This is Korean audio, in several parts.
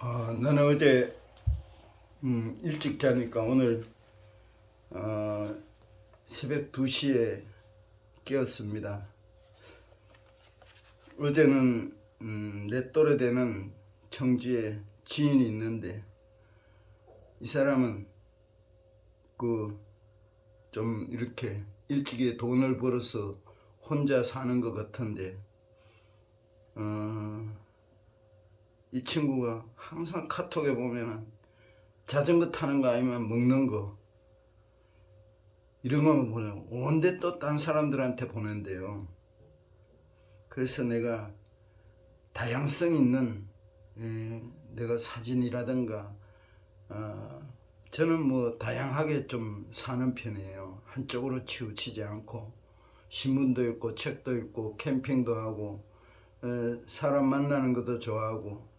나는 어제 일찍 자니까 오늘 새벽 2시에 깨었습니다. 어제는 내 또래 되는 청주에 지인이 있는데 이 사람은 좀 이렇게 일찍이 돈을 벌어서 혼자 사는 것 같은데 이 친구가 항상 카톡에 보면은 자전거 타는 거 아니면 먹는 거 이런 거만 보내고 온데 또 딴 사람들한테 보낸대요. 그래서 내가 다양성 있는 내가 사진이라든가 저는 뭐 다양하게 좀 사는 편이에요. 한쪽으로 치우치지 않고 신문도 읽고 책도 읽고 캠핑도 하고 사람 만나는 것도 좋아하고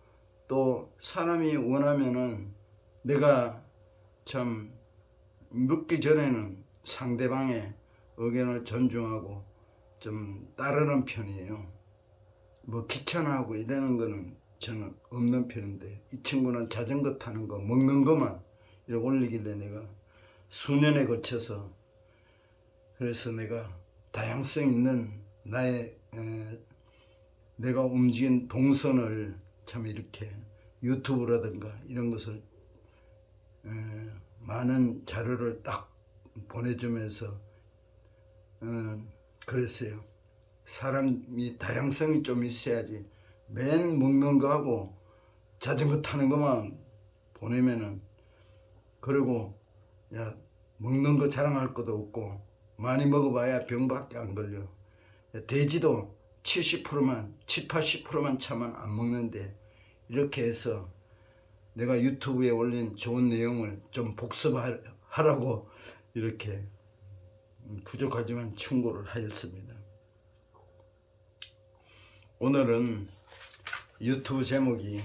또 사람이 원하면은 내가 참 묻기 전에는 상대방의 의견을 존중하고 좀 따르는 편이에요. 뭐 귀찮아하고 이러는 거는 저는 없는 편인데 이 친구는 자전거 타는 거 먹는 것만 이렇게 올리길래 내가 수년에 걸쳐서 그래서 내가 다양성 있는 나의 내가 움직인 동선을 참 이렇게 유튜브라든가 이런 것을 많은 자료를 딱 보내주면서 그랬어요. 사람이 다양성이 좀 있어야지 맨 먹는 거하고 자전거 타는 것만 보내면은 그리고 야 먹는 거 자랑할 것도 없고 많이 먹어봐야 병밖에 안 걸려. 야, 돼지도 70%만 80%만 차면 안 먹는데 이렇게 해서 내가 유튜브에 올린 좋은 내용을 좀 복습하라고 이렇게 부족하지만 충고를 하였습니다. 오늘은 유튜브 제목이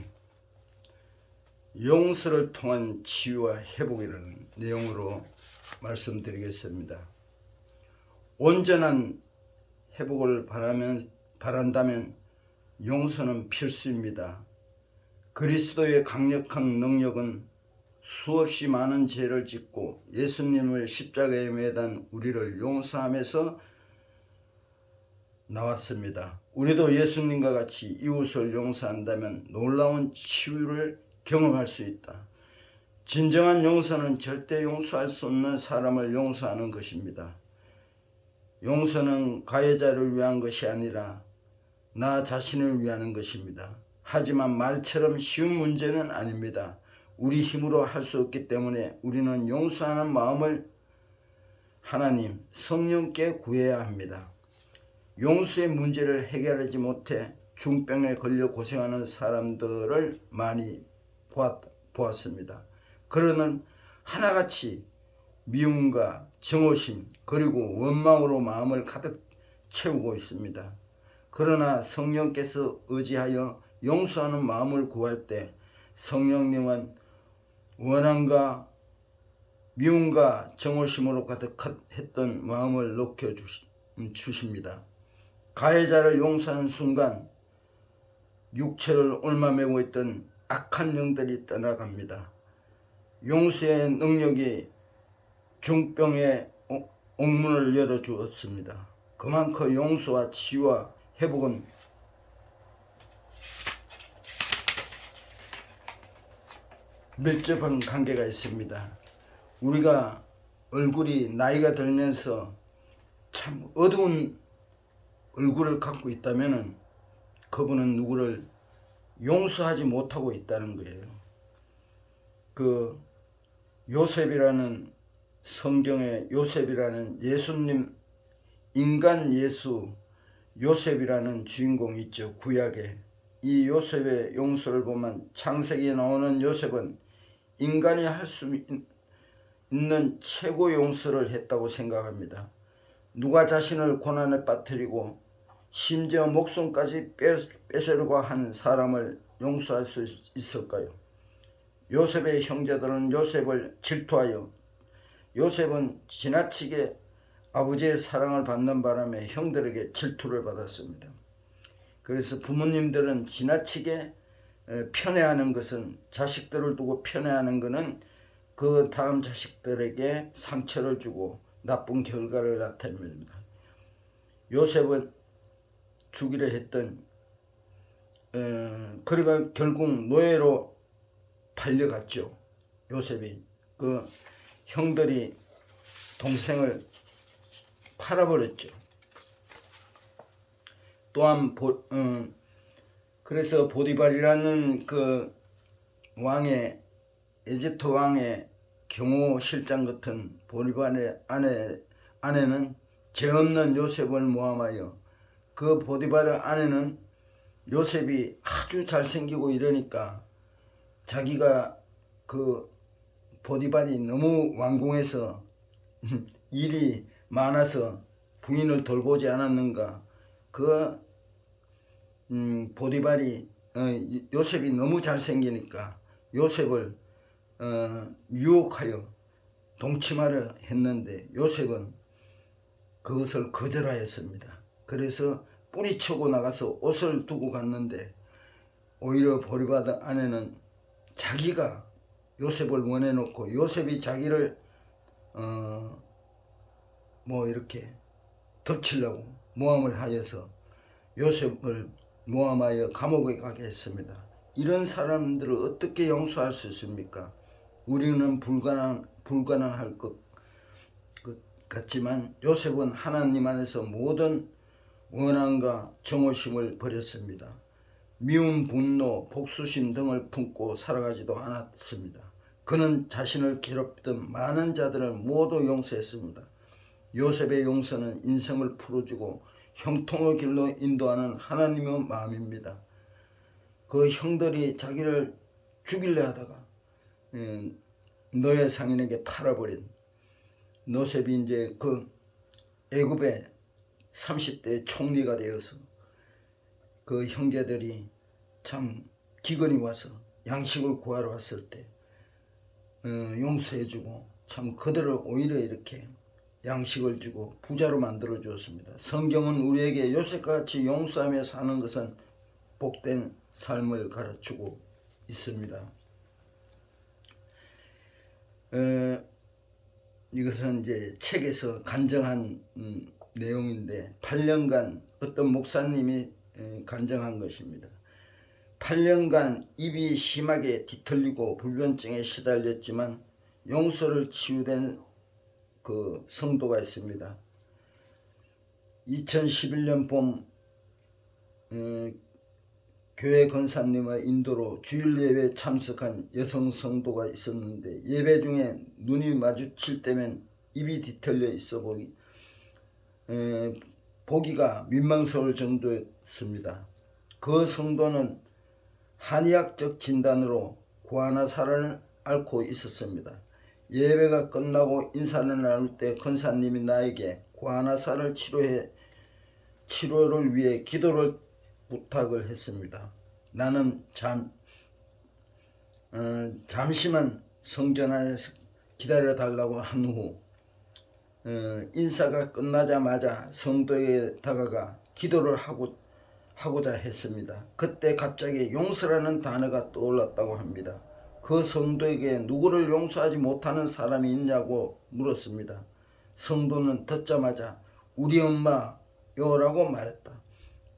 용서를 통한 치유와 회복이라는 내용으로 말씀드리겠습니다. 온전한 회복을 바란다면 용서는 필수입니다. 그리스도의 강력한 능력은 수없이 많은 죄를 짓고 예수님을 십자가에 매단 우리를 용서하면서 나왔습니다. 우리도 예수님과 같이 이웃을 용서한다면 놀라운 치유를 경험할 수 있다. 진정한 용서는 절대 용서할 수 없는 사람을 용서하는 것입니다. 용서는 가해자를 위한 것이 아니라 나 자신을 위하는 것입니다. 하지만 말처럼 쉬운 문제는 아닙니다. 우리 힘으로 할 수 없기 때문에 우리는 용서하는 마음을 하나님, 성령께 구해야 합니다. 용서의 문제를 해결하지 못해 중병에 걸려 고생하는 사람들을 많이 보았습니다. 그러는 하나같이 미움과 정오심 그리고 원망으로 마음을 가득 채우고 있습니다. 그러나 성령께서 의지하여 용서하는 마음을 구할 때 성령님은 원함과 미움과 정오심으로 가득했던 마음을 녹여주십니다. 가해자를 용서하는 순간 육체를 옮아매고 있던 악한 영들이 떠나갑니다. 용서의 능력이 중병의 옥문을 열어주었습니다. 그만큼 용서와 치유와 회복은 밀접한 관계가 있습니다. 우리가 얼굴이 나이가 들면서 참 어두운 얼굴을 갖고 있다면 그분은 누구를 용서하지 못하고 있다는 거예요. 요셉이라는 성경의 요셉이라는 예수님 인간 예수 요셉이라는 주인공이 있죠. 구약에 이 요셉의 용서를 보면 창세기에 나오는 요셉은 인간이 할 수 있는 최고 용서를 했다고 생각합니다. 누가 자신을 고난에 빠뜨리고 심지어 목숨까지 뺏으려고 한 사람을 용서할 수 있을까요? 요셉의 형제들은 요셉을 질투하여 요셉은 지나치게 아버지의 사랑을 받는 바람에 형들에게 질투를 받았습니다. 그래서 부모님들은 지나치게 편애하는 것은, 자식들을 두고 편애하는 것은 그 다음 자식들에게 상처를 주고 나쁜 결과를 나타냅니다. 요셉은 주기로 했던 그러니까 결국 노예로 팔려갔죠. 요셉이 그 형들이 동생을 팔아버렸죠. 또한 그래서 보디발이라는 그 왕의, 에집트 왕의 경호 실장 같은 보디발의 아내는 죄 없는 요셉을 모함하여, 그 보디발의 아내는 요셉이 아주 잘생기고 이러니까 자기가 그 보디발이 너무 완공해서 일이 많아서 부인을 돌보지 않았는가, 그 보디발이 요셉이 너무 잘생기니까 요셉을 유혹하여 동침하려 했는데 요셉은 그것을 거절하였습니다. 그래서 뿌리치고 나가서 옷을 두고 갔는데 오히려 보디발 아내는 자기가 요셉을 원해놓고 요셉이 자기를 이렇게 덮치려고 모함을 하여서 요셉을 모함하여 감옥에 가게 했습니다. 이런 사람들을 어떻게 용서할 수 있습니까? 우리는 불가능할 것 같지만 요셉은 하나님 안에서 모든 원한과 정오심을 버렸습니다. 미움, 분노, 복수심 등을 품고 살아가지도 않았습니다. 그는 자신을 괴롭히던 많은 자들을 모두 용서했습니다. 요셉의 용서는 인생을 풀어주고 형통의 길로 인도하는 하나님의 마음입니다. 그 형들이 자기를 죽이려 하다가 노예 상인에게 팔아버린 요셉이 이제 그 애굽의 30대 총리가 되어서 그 형제들이 참 기근이 와서 양식을 구하러 왔을 때 용서해주고 참 그들을 오히려 이렇게 양식을 주고 부자로 만들어 주었습니다. 성경은 우리에게 요셉과 같이 용서하며 사는 것은 복된 삶을 가르치고 있습니다. 이것은 이제 책에서 간증한 내용인데 8년간 어떤 목사님이 간증한 것입니다. 8년간 입이 심하게 뒤틀리고 불면증에 시달렸지만 용서를 치유된 그 성도가 있습니다. 2011년 봄 교회 권사님의 인도로 주일 예배에 참석한 여성 성도가 있었는데 예배 중에 눈이 마주칠 때면 입이 뒤틀려 있어 보기가 민망스러울 정도였습니다. 그 성도는 한의학적 진단으로 구아나사를 앓고 있었습니다. 예배가 끝나고 인사를 나눌 때 권사님이 나에게 구아나사를 치료를 위해 기도를 부탁을 했습니다. 나는 잠시만 성전 안에서 기다려달라고 한 후 인사가 끝나자마자 성도에게 다가가 기도를 하고자 했습니다. 그때 갑자기 용서라는 단어가 떠올랐다고 합니다. 그 성도에게 누구를 용서하지 못하는 사람이 있냐고 물었습니다. 성도는 듣자마자 우리 엄마요라고 말했다.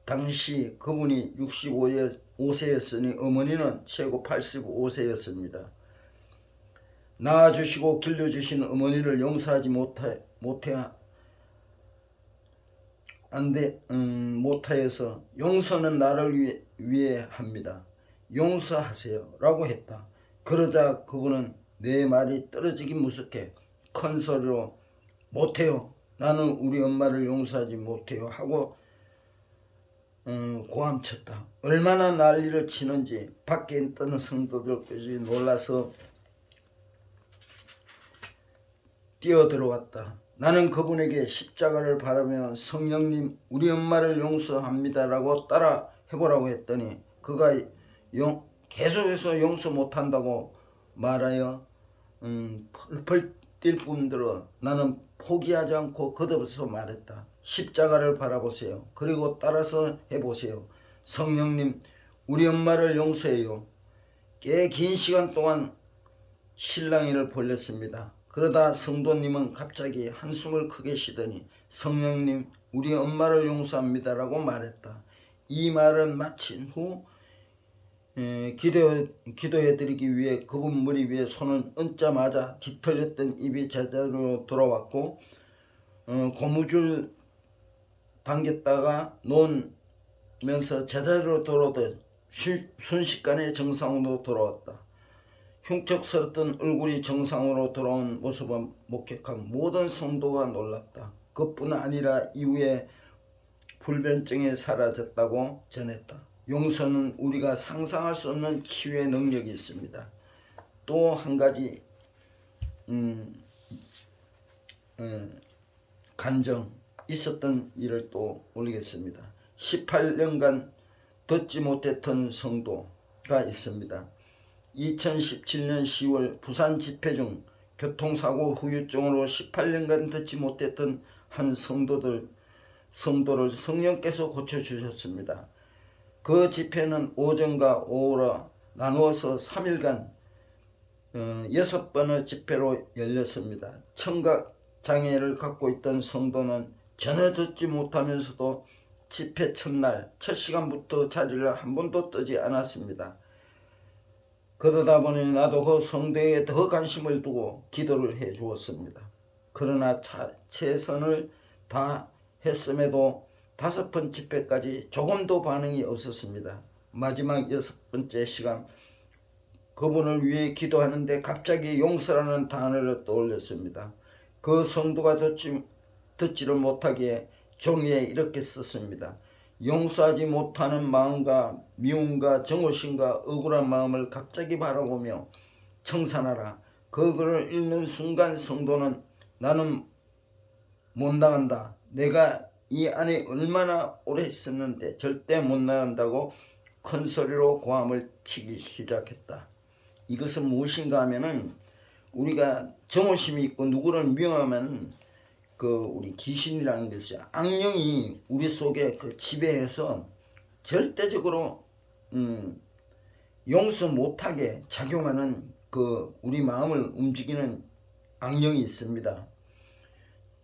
당시 그분이 65세였으니 어머니는 최고 85세였습니다. 낳아주시고 길러주신 어머니를 용서하지 못하여서 용서는 나를 위해 합니다. 용서하세요 라고 했다. 그러자 그분은 내 말이 떨어지기 무섭게 큰 소리로 못해요. 나는 우리 엄마를 용서하지 못해요 하고 고함쳤다. 얼마나 난리를 치는지 밖에 있던 성도들까지 놀라서 뛰어들어왔다. 나는 그분에게 십자가를 바라며 성령님 우리 엄마를 용서합니다라고 따라 해보라고 했더니 그가 계속해서 용서 못한다고 말하여 펄펄 뛸 뿐더러 나는 포기하지 않고 거듭서 말했다. 십자가를 바라보세요. 그리고 따라서 해보세요. 성령님 우리 엄마를 용서해요. 꽤 긴 시간 동안 실랑이를 벌였습니다. 그러다 성도님은 갑자기 한숨을 크게 쉬더니 성령님, 우리 엄마를 용서합니다 라고 말했다. 이 말을 마친 후 기도해드리기 위해 그분 머리 위에 손을 얹자마자 뒤틀렸던 입이 제자리로 돌아왔고 고무줄 당겼다가 놓으면서 제자리로 돌아오듯 순식간에 정상으로 돌아왔다. 흉측스럽던 얼굴이 정상으로 돌아온 모습을 목격한 모든 성도가 놀랐다. 그뿐 아니라 이후에 불면증이 사라졌다고 전했다. 용서는 우리가 상상할 수 없는 치유의 능력이 있습니다. 또 한 가지 간증 있었던 일을 또 올리겠습니다. 18년간 듣지 못했던 성도가 있습니다. 2017년 10월 부산 집회 중 교통사고 후유증으로 18년간 듣지 못했던 한 성도를 성령께서 고쳐주셨습니다. 그 집회는 오전과 오후로 나누어서 3일간 6번의 집회로 열렸습니다. 청각 장애를 갖고 있던 성도는 전혀 듣지 못하면서도 집회 첫날 첫 시간부터 자리를 한 번도 뜨지 않았습니다. 그러다 보니 나도 그 성도에게 더 관심을 두고 기도를 해 주었습니다. 그러나 최선을 다했음에도 5번 집회까지 조금도 반응이 없었습니다. 마지막 6번째 시간 그분을 위해 기도하는데 갑자기 용서라는 단어를 떠올렸습니다. 그 성도가 듣지를 못하기에 종이에 이렇게 썼습니다. 용서하지 못하는 마음과 미움과 정오심과 억울한 마음을 갑자기 바라보며 청산하라. 그 글을 읽는 순간 성도는 나는 못 나간다. 내가 이 안에 얼마나 오래 있었는데 절대 못 나간다고 큰 소리로 고함을 치기 시작했다. 이것은 무엇인가 하면은 우리가 정오심이 있고 누구를 미워하면 우리 귀신이라는 것이 악령이 우리 속에 지배해서 절대적으로 용서 못하게 작용하는 우리 마음을 움직이는 악령이 있습니다.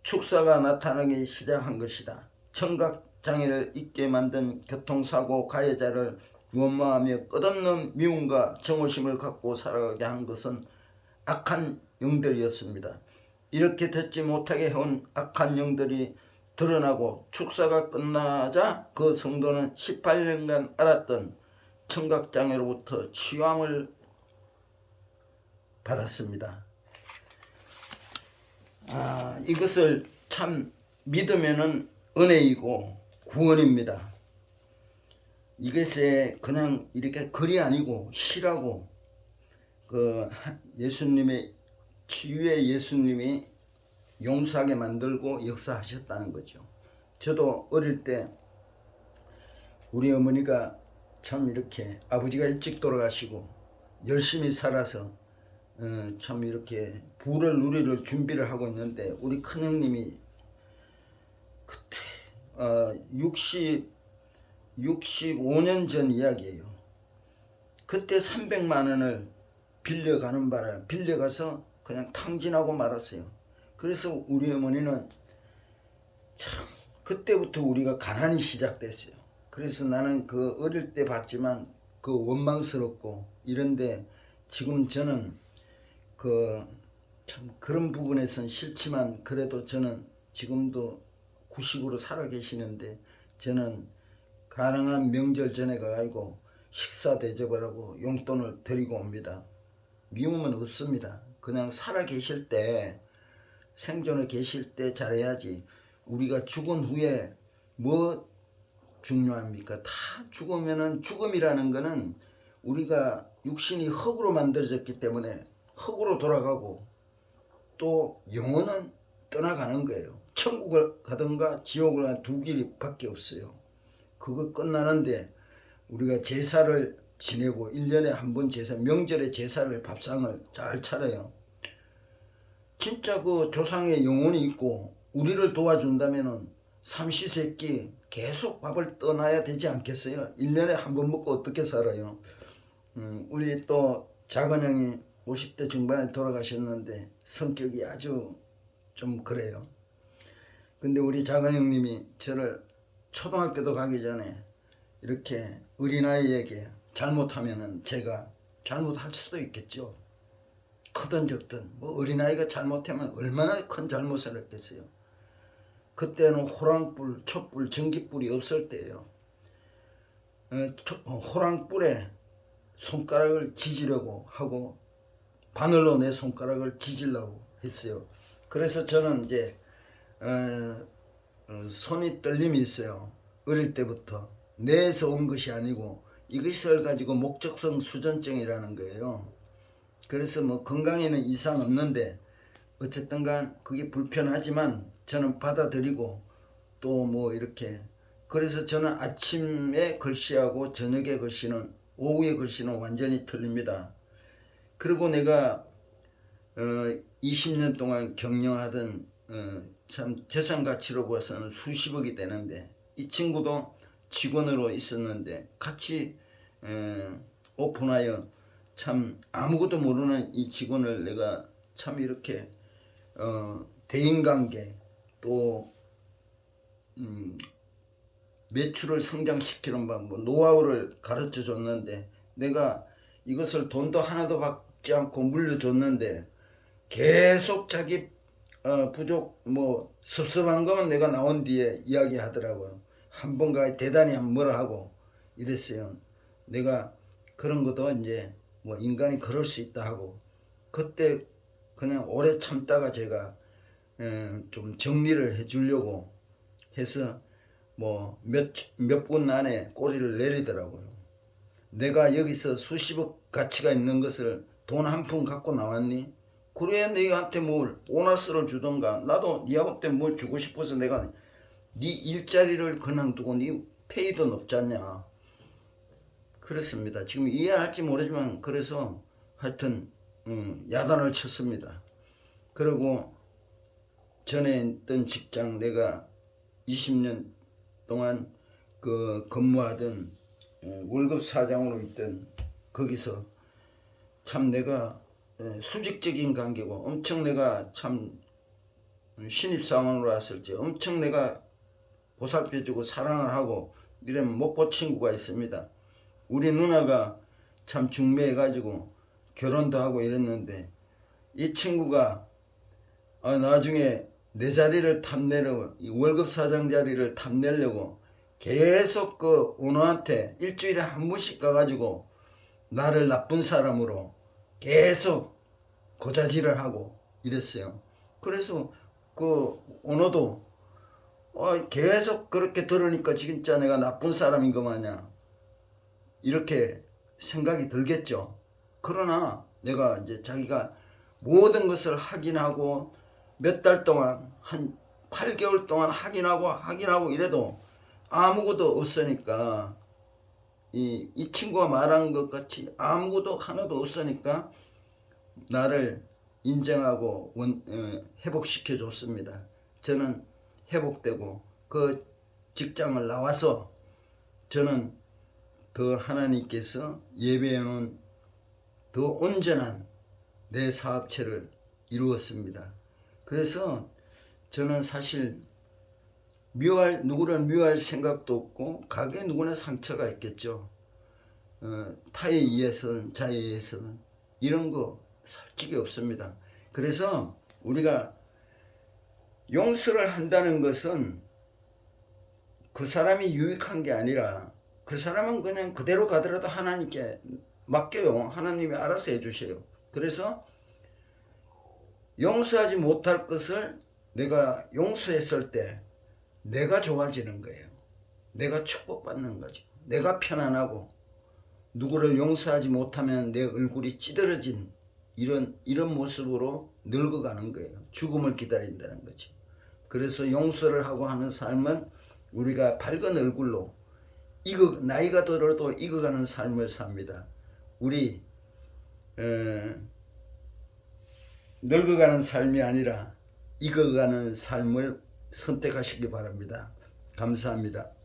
축사가 나타나기 시작한 것이다. 청각장애를 잊게 만든 교통사고 가해자를 원망하며 끝없는 미움과 정오심을 갖고 살아가게 한 것은 악한 영들이었습니다. 이렇게 듣지 못하게 해온 악한 영들이 드러나고 축사가 끝나자 그 성도는 18년간 앓았던 청각장애로부터 치유함을 받았습니다. 이것을 참 믿으면은 은혜이고 구원입니다. 이것에 그냥 이렇게 글이 아니고 시라고 예수님의 치유의 예수님이 용서하게 만들고 역사하셨다는 거죠. 저도 어릴 때 우리 어머니가 참 이렇게 아버지가 일찍 돌아가시고 열심히 살아서 참 이렇게 부를 누리를 준비를 하고 있는데 우리 큰형님이 그때 65년 전 이야기예요. 그때 300만 원을 빌려가는 바람에 빌려가서 그냥 탕진하고 말았어요. 그래서 우리 어머니는 참 그때부터 우리가 가난이 시작됐어요. 그래서 나는 어릴 때 봤지만 원망스럽고 이런데 지금 저는 참 그런 부분에선 싫지만 그래도 저는 지금도 구식으로 살아 계시는데 저는 가능한 명절 전에 가가지고 식사 대접을 하고 용돈을 드리고 옵니다. 미움은 없습니다. 그냥 살아 계실 때 생존에 계실 때 잘해야지. 우리가 죽은 후에 뭐 중요합니까? 다 죽으면은 죽음이라는 거는 우리가 육신이 흙으로 만들어졌기 때문에 흙으로 돌아가고 또 영혼은 떠나가는 거예요. 천국을 가든가 지옥을 가든 두 길밖에 없어요. 그거 끝나는데 우리가 제사를 지내고 1년에 한 번 제사, 명절에 제사를 밥상을 잘 차려요. 진짜 조상의 영혼이 있고 우리를 도와준다면은 삼시세끼 계속 밥을 떠나야 되지 않겠어요? 1년에 한 번 먹고 어떻게 살아요? 우리 또 작은 형이 50대 중반에 돌아가셨는데 성격이 아주 좀 그래요. 근데 우리 작은 형님이 저를 초등학교도 가기 전에 이렇게 어린아이에게 잘못하면은 제가 잘못할 수도 있겠죠. 크든 적든 뭐 어린아이가 잘못하면 얼마나 큰 잘못을 했겠어요. 그때는 호랑불, 촛불, 전기불이 없을 때예요. 호랑불에 손가락을 지지려고 하고 바늘로 내 손가락을 지지려고 했어요. 그래서 저는 이제 손이 떨림이 있어요. 어릴 때부터 뇌에서 온 것이 아니고 이것을 가지고 목적성 수전증이라는 거예요. 그래서 뭐 건강에는 이상 없는데 어쨌든 간 그게 불편하지만 저는 받아들이고 또 뭐 이렇게 그래서 저는 아침에 글씨하고 저녁에 글씨는 오후에 글씨는 완전히 틀립니다. 그리고 내가 20년 동안 경영하던 참 재산 가치로 봐서는 수십억이 되는데 이 친구도 직원으로 있었는데 같이 오픈하여 참 아무것도 모르는 이 직원을 내가 참 이렇게 대인관계 또 매출을 성장시키는 방법 노하우를 가르쳐 줬는데 내가 이것을 돈도 하나도 받지 않고 물려줬는데 계속 자기 부족 뭐 섭섭한 거면 내가 나온 뒤에 이야기하더라고요. 한 번가 대단히 뭐라 하고 이랬어요. 내가 그런 것도 이제 뭐 인간이 그럴 수 있다 하고 그때 그냥 오래 참다가 제가 좀 정리를 해주려고 해서 뭐 몇 분 안에 꼬리를 내리더라고요. 내가 여기서 수십억 가치가 있는 것을 돈 한 푼 갖고 나왔니? 그래 너희한테 뭘 보너스를 주던가 나도 니하고 때 뭘 주고 싶어서 내가 네 일자리를 그냥 두고 네 페이도 높지 않냐. 그렇습니다. 지금 이해할지 모르지만 그래서 하여튼 야단을 쳤습니다. 그리고 전에 있던 직장 내가 20년 동안 그 근무하던 월급 사장으로 있던 거기서 참 내가 수직적인 관계고 엄청 내가 참 신입사원으로 왔을 때 엄청 내가 보살펴주고 사랑을 하고 이런 목포 친구가 있습니다. 우리 누나가 참 중매해가지고 결혼도 하고 이랬는데 이 친구가 나중에 내 자리를 탐내려고 월급 사장 자리를 탐내려고 계속 그 오너한테 일주일에 한 번씩 가가지고 나를 나쁜 사람으로 계속 고자질을 하고 이랬어요. 그래서 그 오너도 계속 그렇게 들으니까 진짜 내가 나쁜 사람인 거 마냥 이렇게 생각이 들겠죠. 그러나 내가 이제 자기가 모든 것을 확인하고 몇 달 동안 한 8개월 동안 확인하고 이래도 아무것도 없으니까 이 친구가 말한 것 같이 아무것도 하나도 없으니까 나를 인정하고 회복시켜 줬습니다. 저는 회복되고 그 직장을 나와서 저는 더 하나님께서 예배해 놓은 더 온전한 내 사업체를 이루었습니다. 그래서 저는 사실 누구를 미워할 생각도 없고 가게 누구나 상처가 있겠죠. 타에 의해서는 자에 의해서는 이런 거 솔직히 없습니다. 그래서 우리가 용서를 한다는 것은 그 사람이 유익한 게 아니라 그 사람은 그냥 그대로 가더라도 하나님께 맡겨요. 하나님이 알아서 해주세요. 그래서 용서하지 못할 것을 내가 용서했을 때 내가 좋아지는 거예요. 내가 축복받는 거죠. 내가 편안하고 누구를 용서하지 못하면 내 얼굴이 찌들어진 이런 모습으로 늙어가는 거예요. 죽음을 기다린다는 거죠. 그래서 용서를 하고 하는 삶은 우리가 밝은 얼굴로 나이가 들어도 익어가는 삶을 삽니다. 우리 늙어가는 삶이 아니라 익어가는 삶을 선택하시기 바랍니다. 감사합니다.